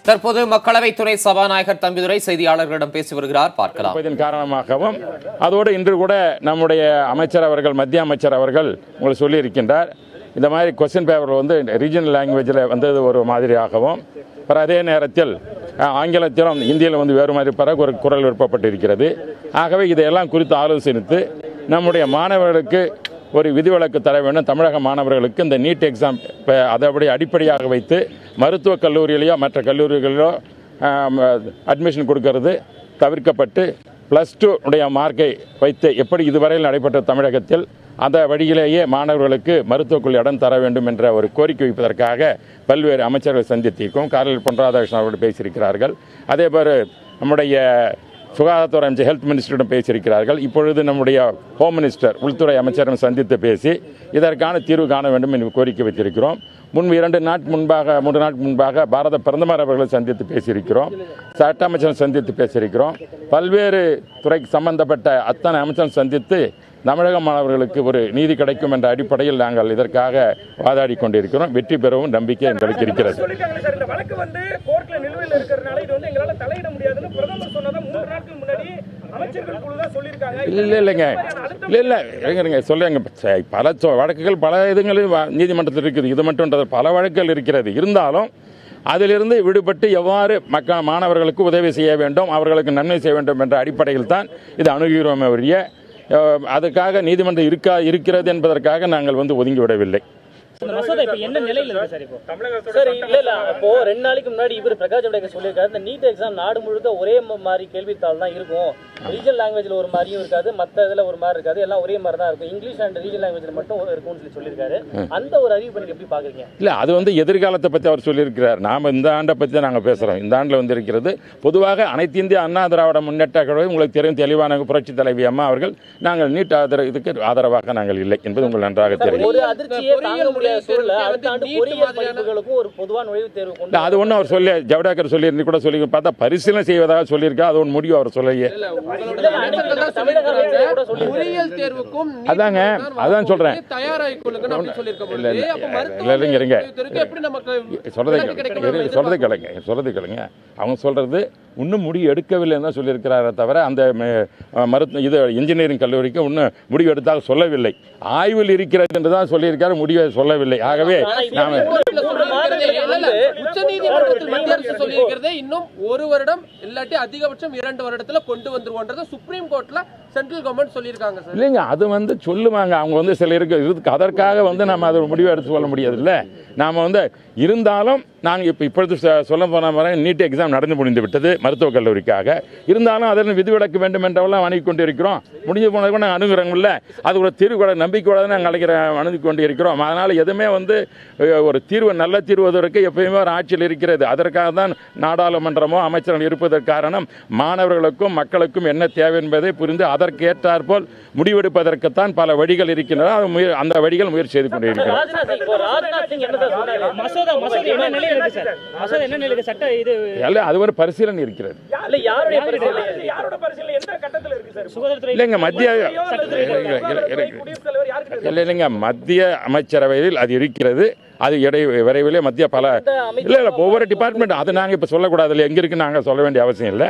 தற்போது மக்களவை துணை சபாநாயகர் தம்பிதுரை செய்தியாளர்களிடம் பேசி வருகிறார். பார்க்கலாம். இதன் காரணமாகவும் அதோடு இன்று கூட நம்முடைய அமைச்சர் அவர்கள், மத்திய அமைச்சர் அவர்கள் உங்களுக்கு சொல்லி இருக்கின்றார், இந்த மாதிரி கொஸ்டின் பேப்பர் வந்து ரீஜனல் லாங்குவேஜில் வந்தது ஒரு மாதிரியாகவும், அதே நேரத்தில் ஆங்கிலத்திலும் இந்தியிலும் வந்து வேறு மாதிரி பிறகு ஒரு குரல் விருப்பப்பட்டிருக்கிறது. ஆகவே இதையெல்லாம் குறித்து ஆலோசித்து நம்முடைய மாணவர்களுக்கு ஒரு விதிவிலக்கு தர வேண்டும். தமிழக மாணவர்களுக்கு இந்த நீட் எக்ஸாம் அதை அடிப்படையாக வைத்து மருத்துவக் கல்லூரியிலேயோ மற்ற கல்லூரிகளிலோ அட்மிஷன் கொடுக்கறது தவிர்க்கப்பட்டு +2 உடைய மார்க்கை வைத்து எப்படி இதுவரையில் நடைபெற்ற தமிழகத்தில் அந்த வழியிலேயே மாணவர்களுக்கு மருத்துவக்குள் இடம் தர வேண்டும் என்ற ஒரு கோரிக்கை வைப்பதற்காக பல்வேறு அமைச்சர்கள் சந்தித்திருக்கோம். கார்ல் பொன் ராதாகிருஷ்ணன் அவர்கள் பேசியிருக்கிறார்கள். அதேபோல் நம்முடைய சுகாதாரத்துறை அமைச்சர், ஹெல்த் மினிஸ்டரிடம் பேசியிருக்கிறார்கள். இப்பொழுது நம்முடைய ஹோம் மினிஸ்டர், உள்துறை அமைச்சரும் சந்தித்து பேசி இதற்கான தீர்வு காண வேண்டும் என்று கோரிக்கை வைத்திருக்கிறோம். முன்பு 3 நாட்கள் முன்பாக பாரத பிரதமர் அவர்களை சந்தித்து பேசியிருக்கிறோம். சட்ட அமைச்சரை சந்தித்து பேசியிருக்கிறோம். பல்வேறு துறைக்கு சம்பந்தப்பட்ட அத்தனை அமைச்சரும் சந்தித்து தமிழக மாணவர்களுக்கு ஒரு நீதி கிடைக்கும் என்ற அடிப்படையில் நாங்கள் இதற்காக வாதாடி கொண்டிருக்கிறோம். வெற்றி பெறவும் நம்பிக்கை எங்களுக்கு இருக்கிறது. இல்லைங்க சொல்லுங்க, பல வழக்குகள் பல இதுகளில் நீதிமன்றத்தில் இருக்குது. இது மட்டும் பல வழக்குகள் இருக்கிறது. இருந்தாலும் அதிலிருந்து விடுபட்டு எவ்வாறு மாணவர்களுக்கு உதவி செய்ய வேண்டும், அவர்களுக்கு நன்மை செய்ய வேண்டும் என்ற அடிப்படையில் தான் இது அணுகுகிறோமே ஒழிய அதுக்காக நீதிமன்றம் இருக்கிறது என்பதற்காக நாங்கள் வந்து ஒதுங்கிவிடவில்லை. என்ன நிலையில இருக்கு சார் இப்போ சார்? இல்ல அப்போ 2 நாளைக்கு முன்னாடி இவர் பிரகாஷ் ஜவடேகர் சொல்லியிருக்காரு, இந்த நீட் எக்ஸாம் நாடு முழுக்க ஒரே மாதிரி கேள்வித்தாள் தான் இருக்கும், ரீஜனல் லாங்குவேஜ்ல ஒரு மாதிரியும் இருக்காது, மற்ற இதுல ஒரு மாதிரி இருக்காது, எல்லாம் ஒரே மாதிரி தான் இருக்கும், இங்கிலீஷ் அண்ட் ரீஜனல் லாங்குவேஜ்ல மட்டும் இருக்கும்னு சொல்லியிருக்காரு. அந்த ஒரு அறிவு பண்ணி எப்படி பாக்குறீங்க? இல்ல, அது வந்து எதிர்காலத்தை பத்தி அவர் சொல்லியிருக்கிறார். நாம இந்த ஆண்டை பத்தி தான் நாங்க பேசுறோம். இந்த ஆண்டுல வந்து இருக்கிறது பொதுவாக அனைத்து இந்திய அண்ணா திராவிட முன்னேற்ற கழகம் உங்களுக்கு தெரியும், தெளிவான புரட்சி தலைவி அம்மா அவர்கள் நாங்கள் நீட் இதுக்கு ஆதரவாக நாங்கள் இல்லை என்பது உங்களுக்கு நன்றாக தெரியும். ஒரு அதிர்ச்சியை தாங்க முடியாத சூழல்ல அடுத்த ஆண்டு பொறியியல் படிப்புகளுக்கும் ஒரு பொதுவான நுழைவுத் தேர்வு கொண்டு அது ஒன்றும் அவர் சொல்லி ஜவடேகர் சொல்லி கூட சொல்லி பார்த்தா பரிசீலனை செய்வதாக சொல்லியிருக்கா. அது ஒன்று முடிவு அவர் சொல்லையே. அதாங்க, அதான் சொல்றேன். சொல்றது கேளுங்க. அவங்க சொல்றது இன்னும் முடிவு எடுக்கவில்லைன்னு தான் சொல்லியிருக்கிறாரே தவிர அந்த இது இன்ஜினியரிங் கல்லூரிக்கு இன்னும் முடிவு எடுத்தாக சொல்லவில்லை. ஆய்வில் இருக்கிறது என்று தான் சொல்லியிருக்காரு, முடிவை சொல்லவில்லை. ஆகவே உச்சநீதிமன்றத்தில் மத்திய அரசு சொல்லியிருக்கிறதே இன்னும் 1 வருடம் இல்லாட்டி அதிகபட்சம் 2 வருடத்துல கொண்டு வந்துருவோன்றத சுப்ரீம் கோர்ட்ல சென்ட்ரல் கவர்மெண்ட் சொல்லியிருக்காங்க சார். இல்லைங்க, அது வந்து சொல்லுவாங்க. அவங்க வந்து சில இருக்கு, அதற்காக வந்து நம்ம அதை முடிவு எடுத்து சொல்ல முடியாது. இல்லை, நாம வந்து இருந்தாலும் நாங்கள் இப்பொழுது சொல்ல போன மாதிரி நீட் எக்ஸாம் நடந்து முடிந்து விட்டது மருத்துவக் கல்லூரிக்காக. இருந்தாலும் அதில் விதிவிலக்கு வேண்டும் என்றவெல்லாம் அணுகி கொண்டு இருக்கிறோம். முடிஞ்சு போனது கூட நாங்கள் அணுகிறோம்ல, அது ஒரு தீர்வு கூட நம்பிக்கையோட நாங்கள் அணுகி கொண்டு இருக்கிறோம். அதனால் எதுவுமே வந்து ஒரு தீர்வு, நல்ல தீர்வதற்கு எப்பயுமே ஒரு ஆட்சியில் இருக்கிறது. அதற்காக தான் நாடாளுமன்றமோ அமைச்சர்கள் இருப்பதற்கு காரணம் மாணவர்களுக்கும் மக்களுக்கும் என்ன தேவை என்பதை புரிந்து அதற்கு ஏற்றாற்போல் முடிவெடுப்பதற்குத்தான் பல வழிகள் இருக்கின்றன. அந்த வழிகள் முயற்சி செய்து கொண்டிருக்கிறோம். அது ஒரு பரிசீலனை இருக்கிறது. இல்லைங்க, மத்திய அமைச்சரவையில் அது இருக்கிறது. அது விரைவிலே மத்திய பல ஒவ்வொரு டிபார்ட்மெண்ட் அது நாங்கள் இப்போ சொல்லக்கூடாது. இல்லை, எங்க இருக்கு நாங்கள் சொல்ல வேண்டிய அவசியம் இல்லை.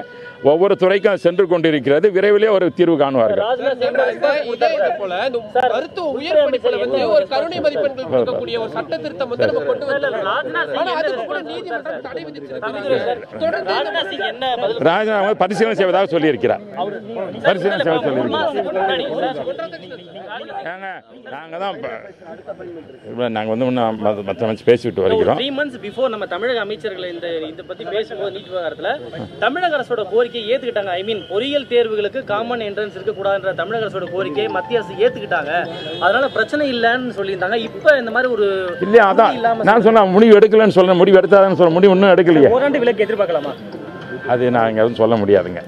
ஒவ்வொரு துறைக்கும் சென்று கொண்டிருக்கிறது. விரைவிலே ஒரு தீர்வு காணுவார்கள். ஒரு கருணை மதிப்பெண்கள் கொடுக்கக்கூடிய ஒரு சட்ட திருத்தம் வந்து நம்ம கொண்டு ராஜ்நாத் பரிசீலனை செய்வதாக சொல்லியிருக்கிறார். பரிசீலனை செய்வதாக சொல்லியிருக்கிறார். நாங்கள் வந்து மற்ற அமைச்சு பேசிவிட்டு வருகிறோம். 3 months before நம்ம தமிழக அமைச்சர்கள் இந்த பத்தி பேசும்போது நீட் விவகாரத்துல தமிழக அரசோட கோரிக்கையை ஏத்துக்கிட்டாங்க. ஐ மீன், பொறியியல் தேர்வுகளுக்கு காமன் என்ட்ரன்ஸ் இருக்க கூடாதுன்ற தமிழக அரசோட கோரிக்கையை மத்திய அரசு ஏத்துக்கிட்டாங்க. அதனால பிரச்சனை இல்லைன்னு சொல்லியிருந்தாங்க. இப்ப இந்த மாதிரி ஒரு இல்லையா, அதான் நான் சொன்ன முடிவு எடுக்கலன்னு சொல்றேன். முடிவு எடுத்தாதான் சொல்ல முடிவு இன்னும் எடுக்கலையே. ஓராண்டு விலக்கு எதிர்பார்க்கலாமா? அது நான் சொல்ல முடியாதுங்க.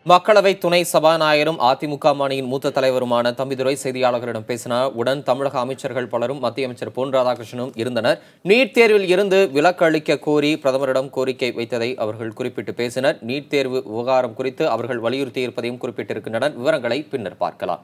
மக்களவை துணை சபாநாயகரும் அதிமுக அணியின் மூத்த தலைவருமான தம்பிதுரை செய்தியாளர்களிடம் பேசினார். உடன் தமிழக அமைச்சர்கள் பலரும் மத்திய அமைச்சர் பொன் ராதாகிருஷ்ணனும் இருந்தனர். நீட் தேர்வில் இருந்து விலக்கு அளிக்க கோரி பிரதமரிடம் கோரிக்கை வைத்ததை அவர்கள் குறிப்பிட்டு பேசினர். நீட் தேர்வு விவகாரம் குறித்து அவர்கள் வலியுறுத்தியிருப்பதையும் குறிப்பிட்டிருக்கின்றனர். விவரங்களை பின்னர் பார்க்கலாம்.